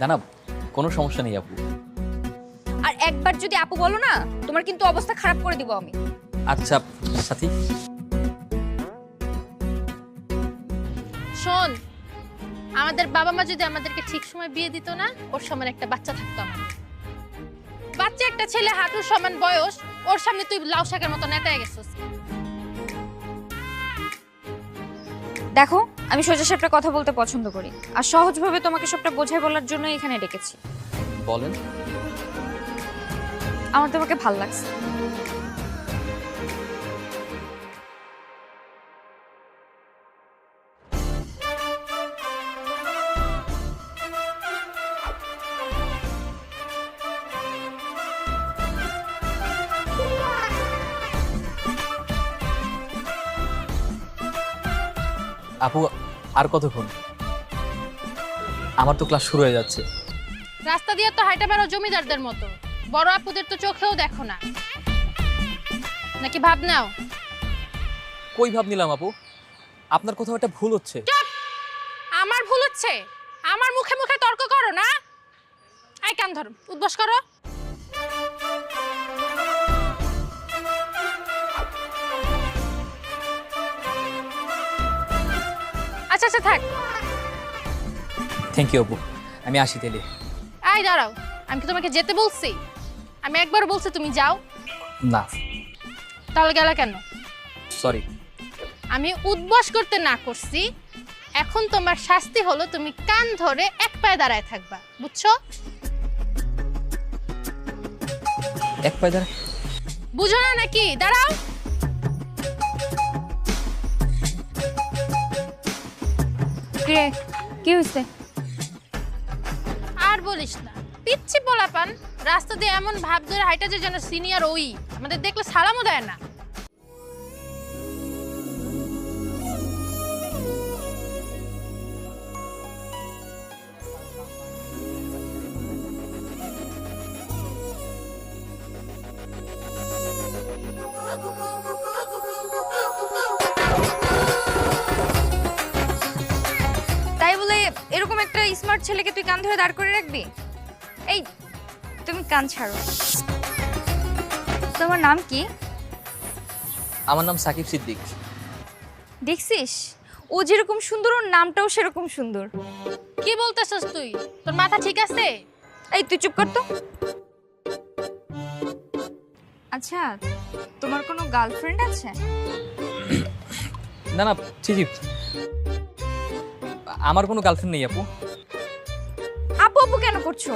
না কোনো সমস্যা নেই আপু। আর একবার যদি আপু বলো না, তোমার কিন্তু অবস্থা খারাপ করে দিব আমি। আচ্ছা সাথী। শোন, আমাদের বাবা মা যদি আমাদেরকে ঠিক সময় বিয়ে দিত না, ওর সমান একটা বাচ্চা থাকতো আমাদের। বাচ্চা একটা ছেলে, হাঁটুর সমান বয়স, ওর সামনে তুই লাউ শাকের মতো নেতায় গেছিস। দেখো, আমি সোজা সাপটা কথা বলতে পছন্দ করি, আর সহজভাবে তোমাকে সবটা বোঝাই বলার জন্য এখানে ডেকেছি। বলেন। আমার তোমাকে ভাল লাগছে। আপু আর কতক্ষণ? আমার তো ক্লাস শুরু হয়ে যাচ্ছে। রাস্তা দিয়ে তো হাইটা বেরো জমিদারদের মতো, বড় আপুদের তো চোখেও দেখো না, নাকি ভাব নাও? কই ভাব নিলাম আপু? আপনার কোথাও একটা ভুল হচ্ছে। আমার ভুল হচ্ছে? আমার মুখে মুখে তর্ক করো না। আই কান ধরো, উদ্বাস করো। আচ্ছা আচ্ছা থাক। থ্যাংক ইউ আপু, আমি আসি তাহলে। আই দাঁড়াও, আমি কি তোমাকে যেতে বলছি? আমি একবার বলছি তুমি যাও। না তাহলে গেলা কেন? সরি। আমি উদ্বাস করতে না করছি। এখন তোমার শাস্তি হলো তুমি কান ধরে এক পায়ে দাঁড়ায় থাকবা, বুঝছো? এক পায়ে দাঁড়ায়? বুঝো না নাকি? দাঁড়াও। কিরে, কি হইছে? আর বলিস না, পিচ্ছি পোলাপান রাস্তা দিয়ে এমন ভাব ধরে হাইটা যে যেন সিনিয়র ওই, আমাদের দেখলে সালামও দেয় না। তাই বলে এরকম একটা স্মার্ট ছেলেকে তুই কান ধরে দাঁড় করে রাখবি? এই, তুমি কান ছাড়ো। তোমার নাম কি? আমার নাম সাকিব সিদ্দিক। দেখছিস, ও যেরকম সুন্দর ওর নামটাও সেরকম সুন্দর। কি বলতেছস তুই? তোর মাথা ঠিক আছে? এই তুই চুপ কর তো। আচ্ছা, তোমার কোনো গার্লফ্রেন্ড আছে? না জি জি, আমার কোনো গার্লফ্রেন্ড নেই আপু। আপু আপু কেন করছো?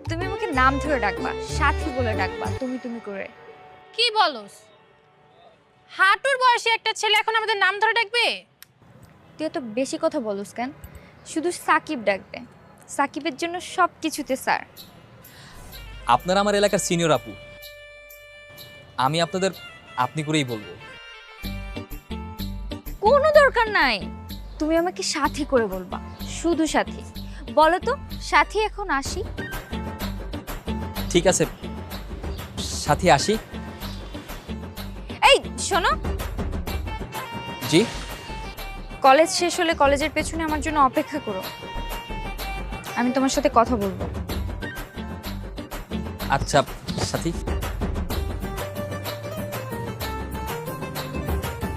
তুমি আমাকে নাম ধরে ডাকবা, সাথী বলে ডাকবা, তুমি তুমি করে। কি বলস? হাঁটুর বয়সী একটা ছেলে এখন আমাদের নাম ধরে ডাকবে? তুই এত বেশি কথা বলস কেন? শুধু সাকিব ডাকবে। সাকিবের জন্য সব কিছুতে স্যার। আপনারা আমার এলাকার সিনিয়র আপু, আমি আপনাদের আপনি করেই বলবো। কোনো দরকার নাই, তুমি আমাকে সাথী করে বলবা, শুধু সাথী। বলো তো, সাথী এখন আসি? ঠিক আছে সাথী, আসি। এই শোনো, জি। কলেজ শেষ হলে কলেজের পেছনে আমার জন্য অপেক্ষা করো, আমি তোমার সাথে কথা বলবো। আচ্ছা সাথী।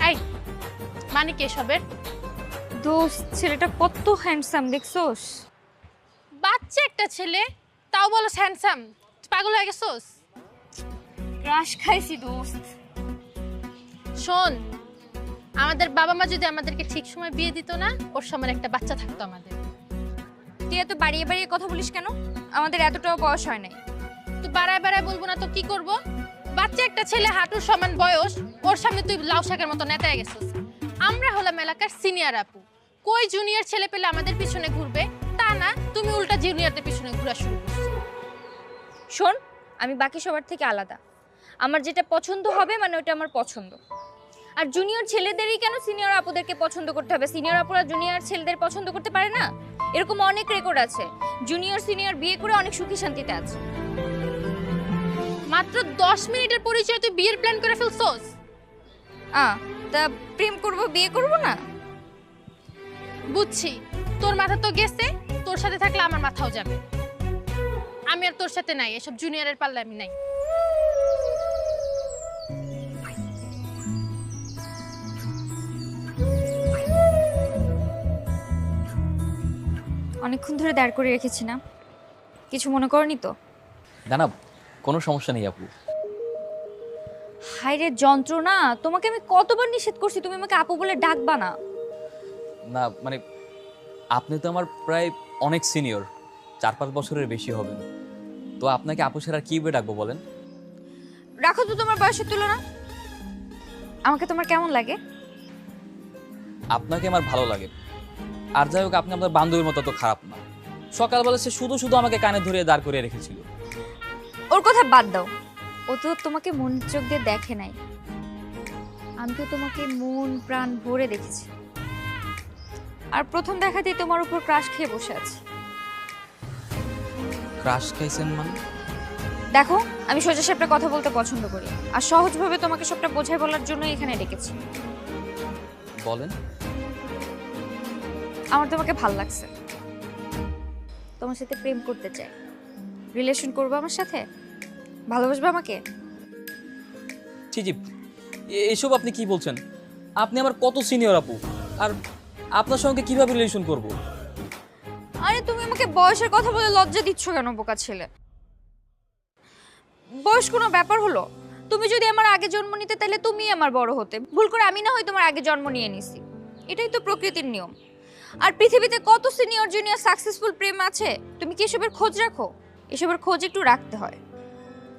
এই মানে কি এসবের? দোস্ত, ছেলেটা কত হ্যান্ডসাম দেখছোস? বাচ্চা একটা ছেলে, তাও বলো হ্যান্ডসাম। পাগল হয়ে গেছোস? ক্রাশ খাইছি দোস্ত। শোন, আমাদের বাবা মা যদি আমাদেরকে ঠিক সময় বিয়ে দিত না, ওর সমান একটা বাচ্চা থাকতো আমাদের। তুই এত বাড়িয়ে বাড়িয়ে কথা বলিস কেন? আমাদের এতটাও বয়স হয় নাই। তুই বাড়ায় বাড়ায় বলবো না তো কি করব? বাচ্চা একটা ছেলে, হাঁটুর সমান বয়স, ওর সামনে তুই লাউ শাকের মতো নেতায় গেছিস। আমরা হলাম এলাকার সিনিয়র আপু, কই জুনিয়র ছেলে পেলে আমাদের পিছনে ঘুরবে? তা না, তুমি উল্টা জুনিয়রদের পিছনে ঘোরা শুরু করছো। শোন, আমি বাকি সবার থেকে আলাদা। আমার যেটা পছন্দ হবে মানে ওটা আমার পছন্দ। আর জুনিয়র ছেলেদেরই কেন সিনিয়র আপুদেরকে পছন্দ করতে হবে? সিনিয়র আপুরা জুনিয়র ছেলেদের পছন্দ করতে পারে না? এরকম অনেক রেকর্ড আছে, জুনিয়র সিনিয়র বিয়ে করে অনেক সুখী শান্তিতে আছে। মাত্র 10 মিনিটের পরিচয় তুই বিয়ের প্ল্যান করে ফেলছস? তা প্রেম করব, বিয়ে করব না? বুঝছি, তোর মাথা তো গেছে, তোর সাথে থাকলে আমার মাথাও যাবে। আমি আর তোর সাথে নাই, এসব জুনিয়রের পাল্লা আমি নাই। অনেকক্ষণ ধরে দাঁড় করে রেখেছি না, কিছু মনে করনি তো? না, কোনো সমস্যা নেই আপু। হায়রে যন্ত্রণা, তোমাকে আমি কতবার নিষেধ করছি তুমি আমাকে আপু বলে ডাকবা না। না মানে আপনি তো আমার প্রায় অনেক সিনিয়র, 4-5 বছরের বেশি হবেন, তো আপনাকে আপু ছাড়া কি বলে ডাকবো বলেন? রাখো তো তোমার বয়সের তুলনা। আমাকে তোমার কেমন লাগে? আপনাকে আমার ভালো লাগে। আর যাই হোক, আপনি আপনার বান্ধবীর মতো তো খারাপ না। সকালবেলা সে শুধু শুধু আমাকে কানে ধরে দাঁড় করিয়ে রেখেছিল। ওর কথা বাদ দাও, ও তো তোমাকে মন চোখ দিয়ে দেখে নাই, আমি তো তোমাকে মন প্রাণ ভরে দেখেছি। আর প্রথম দেখাতেই তোমার উপর ক্রাশ খেয়ে বসে আছি। ক্রাশ খাইছেন মানে? দেখো, আমি সোজা সাপটা কথা বলতে পছন্দ করি, আর সহজভাবে তোমাকে সবটা বোঝাই বলার জন্য এখানে ডেকেছি। বলেন। আমার তোমাকে ভাল লাগছে, তোমার সাথে প্রেম করতে চাই। রিলেশন করবে আমার সাথে? ভালোবাসবে আমাকে? জি জি, এসব আপনি কি বলছেন? আপনি আমার কত সিনিয়র আপু, আর আপনার সঙ্গে কিভাবে রিলেশন করব? আরে তুমি আমাকে বয়সের কথা বলে লজ্জা দিচ্ছ কেন বোকা ছেলে? বয়স কোনো ব্যাপার হলো? তুমি যদি আমার আগে জন্ম নিতে তাহলে তুমি আমার বড় হতে, ভুল করে আমি না হয় তোমার আগে জন্ম নিয়ে নিছি। এটাই তো প্রকৃতির নিয়ম। আর পৃথিবীতে কত সিনিয়র জুনিয়র সাকসেসফুল প্রেম আছে, তুমি কি এসবের খোঁজ রাখো? এসবের খোঁজ একটু রাখতে হয়।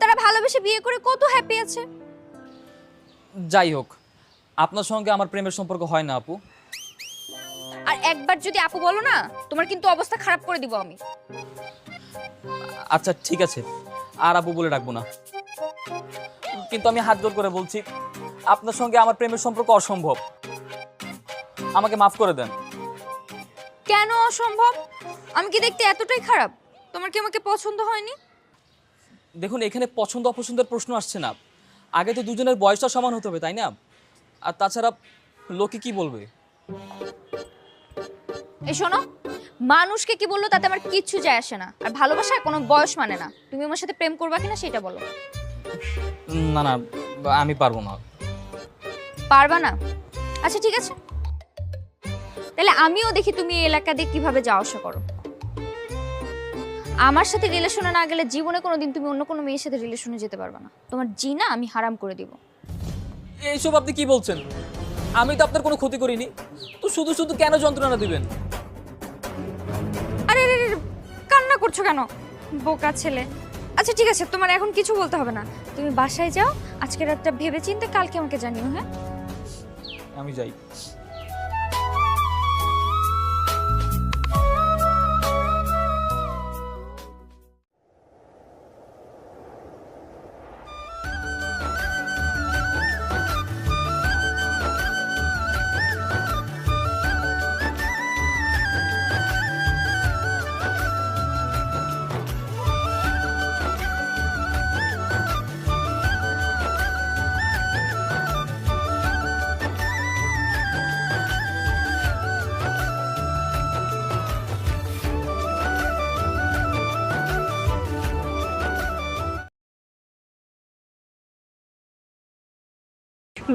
তারা ভালোবেসে বিয়ে করে কত হ্যাপি আছে। যাই হোক, আপনার সঙ্গে আমার প্রেমের সম্পর্ক হয় না আপু। আর একবার যদি আপু বলো না, তোমার কিন্তু অবস্থা খারাপ করে দিব আমি। আচ্ছা ঠিক আছে, আর আপু বলে ডাকবো না, কিন্তু আমি হাত জোর করে বলছি, আপনার সঙ্গে আমার প্রেমের সম্পর্ক অসম্ভব। আমাকে মাফ করে দেন। কেন অসম্ভব? আমি কি দেখতে এতটাই খারাপ? তোমার কি আমাকে পছন্দ হয়নি? দেখুন, এখানে পছন্দ অপছন্দের প্রশ্ন আসছে না। আগে তো দুজনের বয়সটা সমান হতে হবে, তাই না? আর তাছাড়া লোকে কি বলবে? এই শোনো, মানুষকে কি বললো তাতে আমার কিচ্ছু যায় আসে না। আর ভালোবাসা কোনো বয়স মানে না। তুমি আমার সাথে প্রেম করবা কিনা সেটা বলো। না না, আমি পারবো না। পারবা না? আচ্ছা ঠিক আছে, তাহলে আমিও দেখি তুমি এই এলাকা দিয়ে কিভাবে যাওয়া আসা করো। আমার সাথে রিলেশনে না গেলে জীবনে কোনোদিন তুমি অন্য কোনো মেয়ের সাথে রিলেশনে যেতে পারবে না। তোমার জিনা আমি হারাম করে দিব। এইসব আপনি কি বলছেন? আমি তো আপনার কোনো ক্ষতি করিনি, তো শুধু শুধু কেন যন্ত্রণা দিবেন? আরে রে রে, কান্না করছো কেন বোকা ছেলে? আচ্ছা ঠিক আছে, তোমার এখন কিছু বলতে হবে না। তুমি বাসায় যাও, আজকে রাতটা ভেবে চিন্তে কালকে আমাকে জানিও। হ্যাঁ, আমি যাই।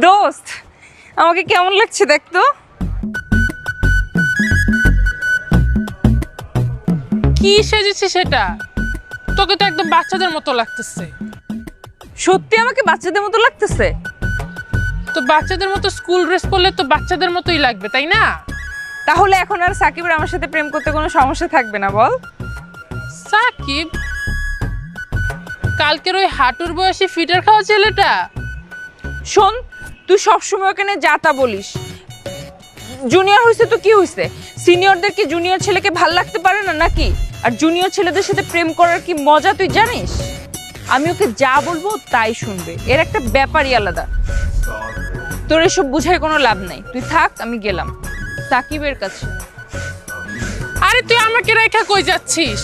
দোস্ত, আমাকে কেমন লাগছে দেখতো? কি সেজেছিস সেটা? তোকে তো একদম বাচ্চাদের মতো লাগতেছে। সত্যি আমাকে বাচ্চাদের মতো লাগতেছে? তো বাচ্চাদের মতো স্কুল ড্রেস পরলে তো বাচ্চাদের মতোই লাগবে, তাই না? তাহলে এখন আর সাকিবের আমার সাথে প্রেম করতে কোনো সমস্যা থাকবে না, বল? সাকিব? কালকের ওই হাঁটুর বয়সী ফিটার খাওয়া ছেলেটা? শোন, তুই সবসময় ওখানে যা তা বলিস। জুনিয়র হয়েছে তো কি হয়েছে? সিনিয়রদের কি জুনিয়র ছেলেকে ভাল লাগতে পারে না নাকি? আর জুনিয়র ছেলেদের সাথে প্রেম করার কি মজা তুই জানিস? আমি ওকে যা বলবো তাই শুনবে, এর একটা ব্যাপারই আলাদা। তোর এসব বুঝায় কোনো লাভ নাই, তুই থাক, আমি গেলাম সাকিবের কাছে। আরে তুই আমাকে রেখা কই যাচ্ছিস?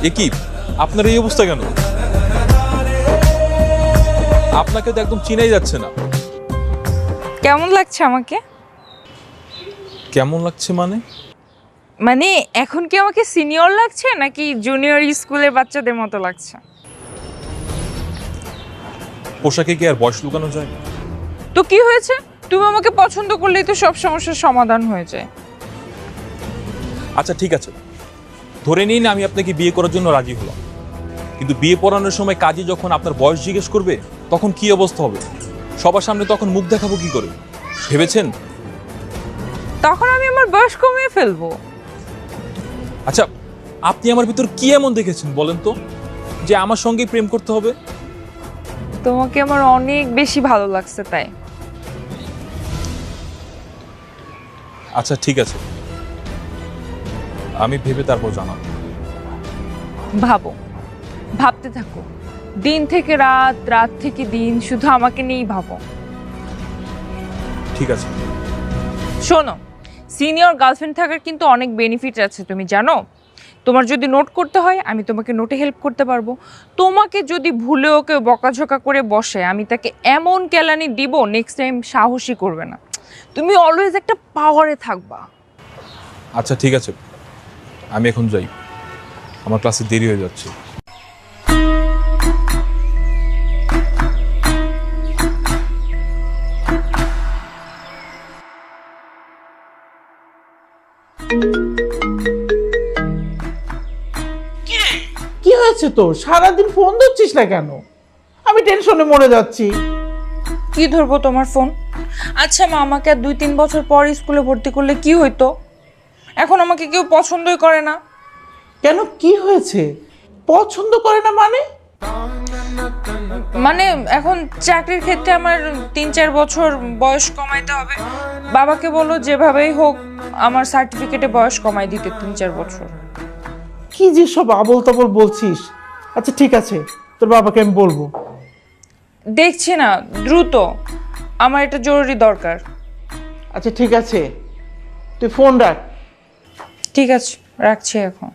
এ কি আপনার এই অবস্থা কেন? আপনাকে তো একদম চিনাই যাচ্ছে না। কেমন লাগছে আমাকে? কেমন লাগছে মানে? মানে এখন কি আমাকে সিনিয়র লাগছে নাকি জুনিয়র স্কুলের বাচ্চাদের মতো লাগছে? পোশাকে কি আর বয়স লুকানো যায়? তো কি হয়েছে? তুমি আমাকে পছন্দ করলেই তো সব সমস্যার সমাধান হয়ে যায়। আচ্ছা ঠিক আছে, ধরে নিন আমি আপনাকে বিয়ে করার জন্য রাজি হলাম, কিন্তু বিয়ে পড়ানোর সময় কাজী যখন আপনার বয়স জিজ্ঞেস করবে তখন কি অবস্থা হবে? সবার সামনে তখন মুখ দেখাবো কি করে ভেবেছেন? তখন আমি আমার বয়স কমিয়ে ফেলবো। আচ্ছা আপনি আমার ভিতর কি এমন দেখেছেন বলেন তো যে আমার সঙ্গেই প্রেম করতে হবে? তোমাকে আমার অনেক বেশি ভালো লাগছে তাই। আচ্ছা ঠিক আছে, আমি ভেবে তারপর জানাবো। ভাবো, ভাবতে থাকো, দিন থেকে রাত, রাত থেকে দিন, শুধু আমাকে নিয়েই ভাবো। ঠিক আছে। শোনো, সিনিয়র গার্লফ্রেন্ড থাকার কিন্তু অনেক বেনিফিট আছে, তুমি জানো? তোমার যদি নোট করতে হয় আমি তোমাকে নোটে হেল্প করতে পারবো। তোমাকে যদি ভুলে ওকে বকাঝকা করে বসে আমি তাকে এমন কেলানি দিব নেক্সট টাইম সাহসী করবে না। তুমি অলওয়েজ একটা পাওয়ারে থাকবা। আচ্ছা ঠিক আছে, আমি এখন যাই, আমার ক্লাসে দেরি হয়ে যাচ্ছে। কি হয়েছে তো? সারাদিন ফোন ধরছিস না কেন? আমি টেনশনে মরে যাচ্ছি। কি ধরবো তোমার ফোন? আচ্ছা মা, আমাকে আর 2-3 বছর পর স্কুলে ভর্তি করলে কি হইতো? এখন আমাকে কেউ পছন্দই করে না। কেন, কি হয়েছে? পছন্দ করে না মানে? মানে এখন চাকরির ক্ষেত্রে আমার 3-4 বছর বয়স কমাইতে হবে। বাবাকে বলো যেভাবেই হোক আমার সার্টিফিকেটে বয়স কমাই দিতে 3-4 বছর। কি যে সব আবল তাবল বলছিস। আচ্ছা ঠিক আছে, তোর বাবাকে আমি বলবো। দেখছি না, দ্রুত, আমার এটা জরুরি দরকার। আচ্ছা ঠিক আছে, তুই ফোন রাখ। ঠিক আছে, রাখছি এখন।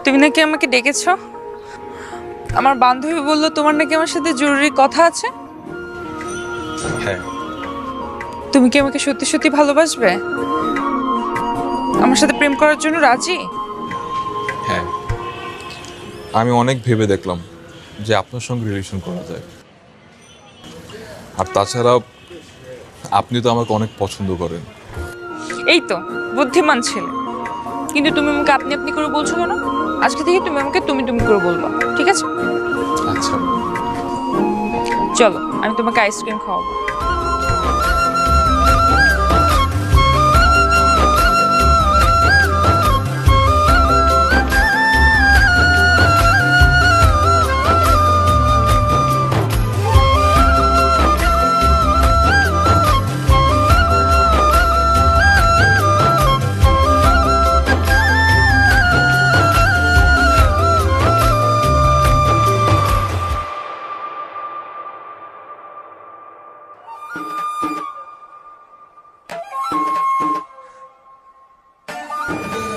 তুমি নাকি আমাকে ডেকেছ? আমার বান্ধবী বললো তোমার নাকি আমার সাথে জরুরি কথা আছে। হ্যাঁ। তুমি কি আমাকে সত্যি সত্যি ভালোবাসবে? আমার সাথে প্রেম করার জন্য রাজি? হ্যাঁ, আমি অনেক ভেবে দেখলাম যে আপনার সঙ্গে রিলেশন করা যায়, আর তাছাড়া আপনি তো আমাকে অনেক পছন্দ করেন। এই তো বুদ্ধিমান ছেলে। কিন্তু তুমি আমাকে আপনি আপনি করে বলছো কেন? আজকে থেকে তুমি আমাকে তুমি তুমি করে বলবা, ঠিক আছে? আচ্ছা চলো, আমি তোমাকে আইসক্রিম খাওয়াবো।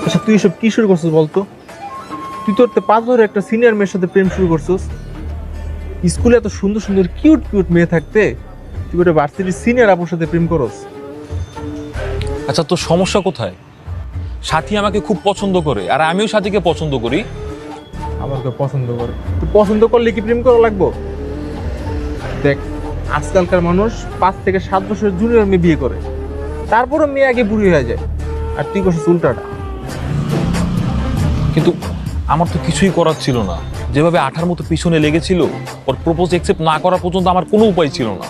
আচ্ছা তুই এসব কি শুরু করছিস বলতো? তুই তোর 5 বছরের একটা সিনিয়র মেয়ের সাথে প্রেম শুরু করছিস। স্কুলে এত সুন্দর সুন্দর কিউট কিউট মেয়ে থাকতে তুই একটা ভার্সিটির সিনিয়র আপুর সাথে প্রেম করস। আচ্ছা, তোর সমস্যা কোথায়? সাথী আমাকে খুব পছন্দ করে আর আমিও সাথীকে পছন্দ করি। আমাকে পছন্দ করে, তুই পছন্দ করলে কি প্রেম করা লাগবো? দেখ, আজকালকার মানুষ 5 থেকে 7 বছরের জুনিয়র মেয়ে বিয়ে করে, তারপরও মেয়ে আগে বুড়ি হয়ে যায়, আর তুই করছিস উল্টাটা। কিন্তু আমার তো কিছুই করার ছিল না, যেভাবে আঠার মতো পিছনে লেগেছিল, ওর প্রপোজ অ্যাকসেপ্ট না করা পর্যন্ত আমার কোনো উপায় ছিল না।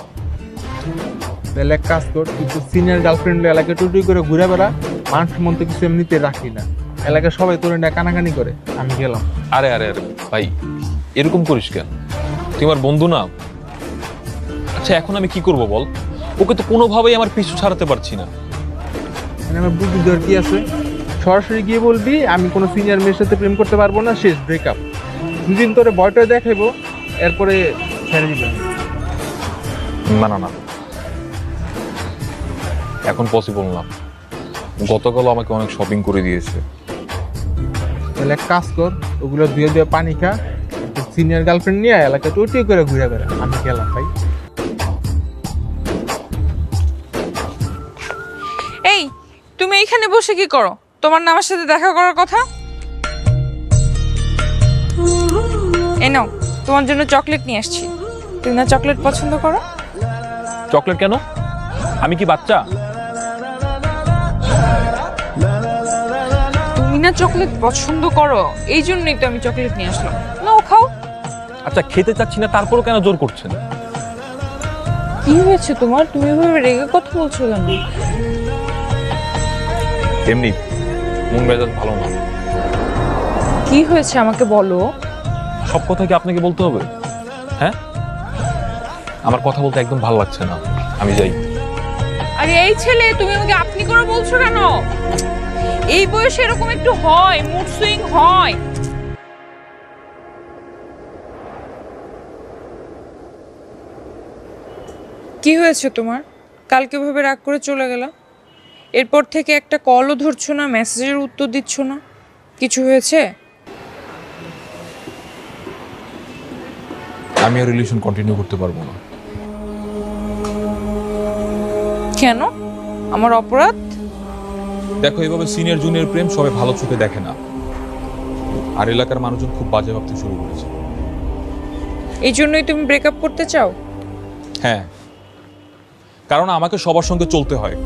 তাহলে এক কাজ কর, তুই তো সিনিয়র গার্লফ্রেন্ড এলাকায় টুটুই করে ঘুরে বেড়া, মান সম্মান তো কিছু এমনিতে রাখি না, এলাকায় সবাই তোর না কানাকানি করে। আমি গেলাম। আরে আরে আরে ভাই, এরকম করিস কেন? তুই আমার বন্ধু না? আচ্ছা এখন আমি কি করব বল? ওকে তো কোনোভাবেই আমার পিছু ছাড়াতে পারছি না। মানে আমার বুদ্ধি দেওয়ার কি আছে? সরাসরি গিয়ে বলবি আমি কোনো সিনিয়র মেয়ের সাথে প্রেম করতে পারবো না, শেষ ব্রেকআপ। দুদিন তোরে বয়টা দেখাইবো, এরপরে ছেড়ে দিবেন। না না না, এখন পসিবল না। গতকালও আমাকে অনেক শপিং করে দিয়েছে। তাহলে এক কাজ কর, ওগুলো ধুয়ে ধুয়ে পানি খা, সিনিয়র গার্লফ্রেন্ড নিয়ে এলাকায় টুটি করে ঘুরে বেড়া। আমি গেলাম ভাই। এই, তুমি এইখানে বসে কি করো? তোমার না আমার সাথে দেখা করার কথা? এই নাও, তোমার জন্য চকলেট নিয়ে আসছি। তুমি না চকলেট পছন্দ করো? চকলেট কেন? আমি কি বাচ্চা? তুমি না চকলেট পছন্দ করো, এই জন্যই তো আমি চকলেট নিয়ে আসলাম। নাও খাও। আচ্ছা, খেতে চাচ্ছি না, তারপরও কেন জোর করছেন? কি হয়েছে তোমার? তুমি এভাবে রেগে কথা বলছো কেন? এমনি মন মেজাজ ভালো না। কি হয়েছে আমাকে বলো। সব কথা কি আপনাকে বলতে হবে? হ্যাঁ, আমার কথা বলতে একদম ভালো লাগছে না, আমি যাই। আরে এই ছেলে, তুমি আমাকে আপনি করে বলছো কেন? এই বয়সে এরকম একটু হয়, মুড সুইং হয়। কি হয়েছে তোমার? কালকে ভাবে রাগ করে চলে গেলাম, এরপর থেকে একটা কলও ধরছো না, মেসেজের উত্তর দিচ্ছ না। কিছু হয়েছে? আমি আর রিলেশন কন্টিনিউ করতে পারবো না। কেন? আমার অপরাধ? দেখো, এভাবে সিনিয়র জুনিয়র প্রেম সবাই ভালো চোখে দেখে না, আর এলাকার মানুষজন খুব বাজে ভাবতে শুরু করেছে। এই জন্যই তুমি ব্রেকআপ করতে চাও? হ্যাঁ, কারণ আমাকে সবার সঙ্গে চলতে হয়,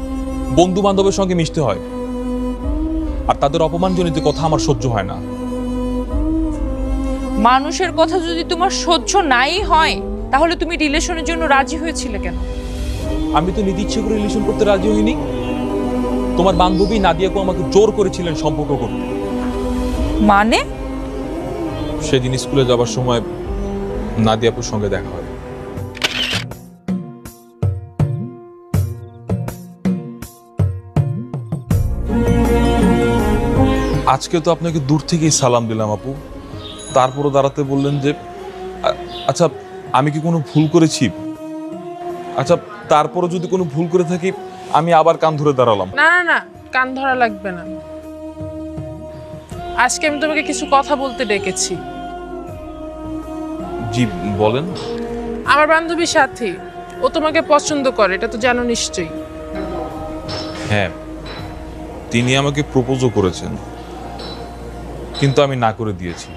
বন্ধু বান্ধবের সঙ্গে মিশতে হয়, আর তাদের অপমানজনিত কথা আমার সহ্য হয় না। মানুষের কথা যদি তোমার সহ্য নাই হয়, তাহলে তুমি রিলেশনের জন্য রাজি হয়েছিলে কেন? আমি তো নিজে ইচ্ছে করে রিলেশন করতে রাজি হইনি। তোমার বান্ধবী নাদিয়াকে আমাকে জোর করেছিলেন সম্পর্ক করতে। মানে? সেদিন স্কুলে যাবার সময় নাদিয়াপুর সঙ্গে দেখা হয়। আজকে তো আপনাকে দূর থেকেই সালাম দিলাম আপু, তারপরও দাঁড়াতে বললেন যে আচ্ছা আমি কি কোনো ভুল করেছি? আচ্ছা, তারপরও যদি কোনো ভুল করে থাকি আমি আবার কান ধরে দাঁড়ালাম। না না না, কান ধরা লাগবে না। আজকে আমি তোমাকে কিছু কথা বলতে ডেকেছি। জি বলেন। আমার বান্ধবী সাথী, ও তোমাকে পছন্দ করে, এটা তো জানো নিশ্চয়ই। হ্যাঁ, তিনি আমাকে প্রপোজও করেছেন, কিন্তু আমি না করে দিয়েছি।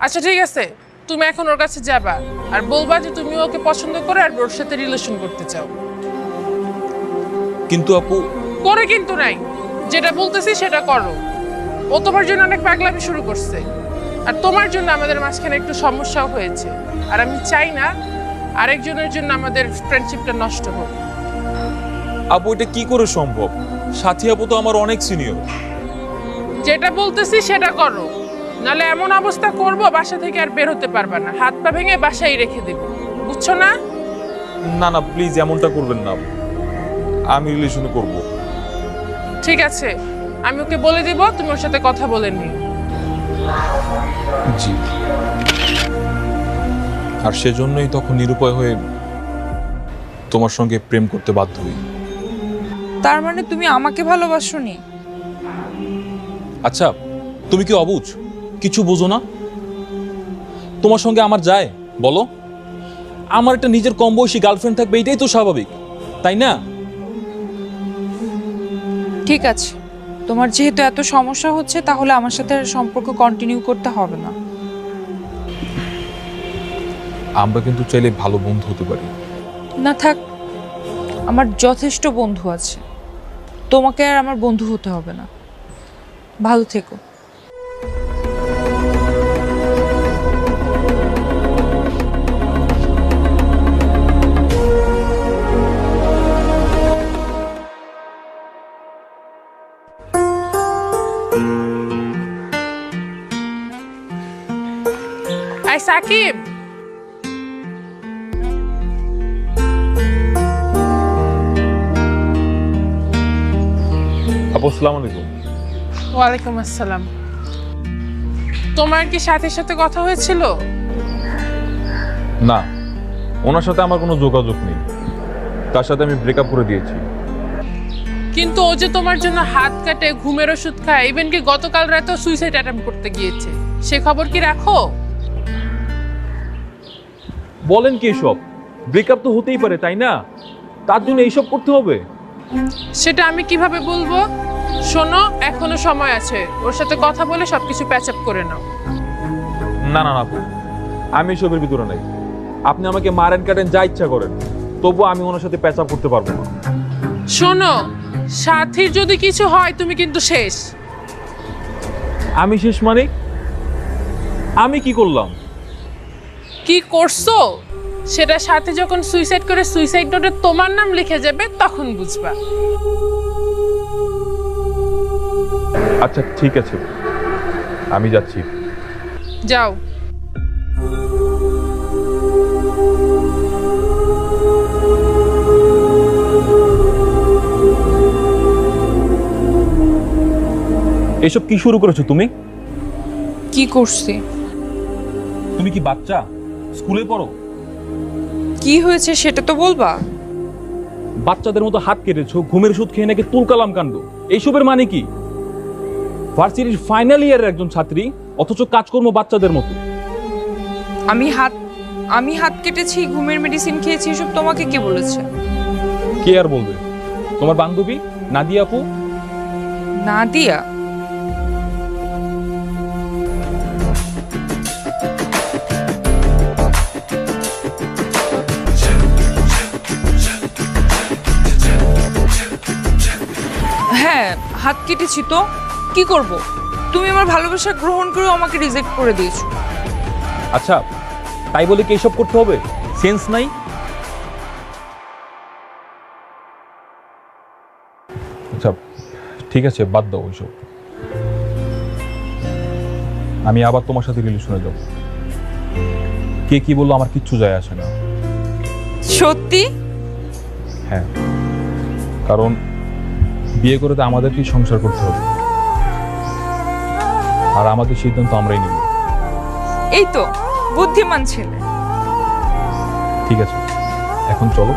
আচ্ছা ঠিক আছে, তুমি এখন ওর কাছে যাবা আর বলবা যে তুমি ওকে পছন্দ করে আর ওর সাথে রিলেশন করতে চাও। কিন্তু আপু, করে কিন্তু নাই, যেটা বলতেছি সেটা করো। ও তোমার জন্য অনেক পাগলামি শুরু করছে, আর তোমার জন্য আমাদের মাঝখানে একটু সমস্যাও হয়েছে, আর আমি চাই না আরেকজনের জন্য আমাদের ফ্রেন্ডশিপটা নষ্ট হোক। আপু এটা কি করে সম্ভব? সাথী আপু তো আমার অনেক সিনিয়র। যেটা বলতেছি সেটা করো, নাহলে এমন অবস্থা করব বাসা থেকে আর বের হতে পারবা না, হাত পা ভেঙে বাসায় রেখে দেব, বুঝছো না? না না প্লিজ, এমনটা করবেন না, আমি রিলেশন করব। ঠিক আছে, আমি ওকে বলে দিব, তুমি ওর সাথে কথা বলে নিও। জি। আর সেজন্যই তখন নিরুপায় হয়ে তোমার সঙ্গে প্রেম করতে বাধ্য হই। তার মানে তুমি আমাকে ভালোবাসোনি? আচ্ছা, তুমি কি অবুঝ? কিছু বোঝো না? তোমার সঙ্গে আমার যায় বলো? আমার একটা নিজের কম বয়সী গার্লফ্রেন্ড থাকবে, এটাই তো স্বাভাবিক, তাই না? ঠিক আছে, তোমার যেহেতু এত সমস্যা হচ্ছে, তাহলে আমার সাথে আর সম্পর্ক কন্টিনিউ করতে হবে না। আমরা কিন্তু চাইলে ভালো বন্ধু হতে পারি। না থাক, আমার যথেষ্ট বন্ধু আছে, তোমাকে আর আমার বন্ধু হতে হবে না। ভালো থেকো। আই সাকিব, আপু আসসালামু আলাইকুম। ওয়ালাইকুম আসসালাম। তোমার কি সাথে সাথে কথা হয়েছিল? না, ওনার সাথে আমার কোনো যোগাযোগ নেই। তার সাথে আমি ব্রেকআপ করে দিয়েছি। কিন্তু ও যে তোমার জন্য হাত কাটে, ঘুমের ওষুধ খায়, ইভেন কি গতকাল রাতেও সুইসাইড অ্যাটেম্প করতে গিয়েছে, সে খবর কি রাখো? বলেন কি এসব? ব্রেকআপ তো হতেই পারে, তাই না? তার জন্য এইসব করতে হবে? সেটা আমি কিভাবে বলবো? শোনো, এখনো সময় আছে, ওর সাথে কথা বলে সবকিছু প্যাচ আপ করে নাও। না না না আপু, আমি এসবের ভিতরে নাই। আপনি আমাকে মারেন কাটেন যা ইচ্ছা করেন, তবু আমি ওনার সাথে প্যাচ আপ করতে পারবো না। শোনো, সাথীর যদি কিছু হয় তুমি কিন্তু শেষ। আমি শেষ মানে? আমি কি করলাম? কি করছো সেটা সাথে যখন সুইসাইড করে সুইসাইড নোটে তোমার নাম লিখে যাবে তখন বুঝবা। আচ্ছা ঠিক আছে, আমি যাচ্ছি। যাও। এসব কি শুরু করেছো তুমি? কি করছি? তুমি কি বাচ্চা? স্কুলে পড়ো? কি হয়েছে সেটা তো বলবা। বাচ্চাদের মতো হাত কেটেছো, ঘুমের ওষুধ খেয়ে নাকি তুলকালাম কাণ্ড। এইসবের মানে কি? ভার্সিটির ফাইনাল ইয়ারের একজন ছাত্রী, অথচ কাজকর্ম বাচ্চাদের মতো। আমি হাত কেটেছি, ঘুমের মেডিসিন খেয়েছি, এসব তোমাকে কে বলেছে? কে আর বলবে? তোমার বান্ধবী নাদিয়া আপু। নাদিয়া? হ্যাঁ, হাত কেটেছি তো কি করব? তুমি আমার ভালোবাসা গ্রহণ করে আমাকে রিজেক্ট করে দিয়েছো। আচ্ছা, তাই বলে কি এসব করতে হবে? সেন্স নাই? আচ্ছা ঠিক আছে, বাদ দাও ওইসব। আমি আবার তোমার সাথে রিলেশনে যাব। কে কি বললো আমার কিচ্ছু যায় আসে না। সত্যি? হ্যাঁ, কারণ বিয়ে করে তো আমাদেরকেই সংসার করতে হবে, আর আমাদের সিদ্ধান্ত আমরাই নিব। এই তো বুদ্ধিমান ছেলে। ঠিক আছে, এখন চলো।